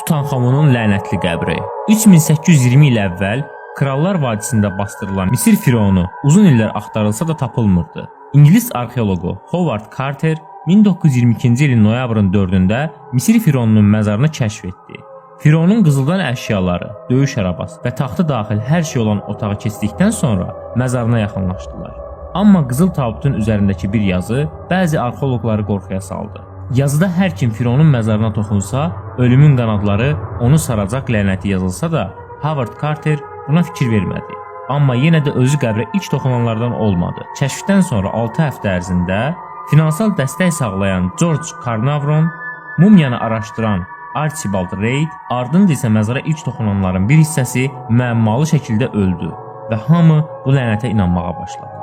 Tutanxamonun lənətli qəbri. 3820 il əvvəl Krallar vadisində bastırılan Misir firavunu uzun illər axtarılsa da tapılmırdı. İngilis arxeoloqu Howard Carter 1922-ci ilin noyabrın 4-də Misir firavununun məzarını kəşf etdi. Firavunun qızıldan əşyaları, döyüş arabası və taxtı daxil hər şey olan otağı keçdikdən sonra məzarına yaxınlaşdılar. Amma qızıl tabutun üzərindəki bir yazı bəzi arxeoloqları qorxuya saldı. Yazıda hər kim firavunun məzarına toxunsa, ölümün qanadları onu saracaq lənəti yazılsa da, Howard Carter buna fikir vermədi. Amma yenə də özü qəbrə ilk toxunanlardan olmadı. Kəşfdən sonra 6 həftə ərzində finansal dəstək sağlayan George Carnarvon, mumiyanı araşdıran Archibald Reid, ardınca isə məzara ilk toxunanların bir hissəsi müəmmalı şəkildə öldü və hamı bu lənətə inanmağa başladı.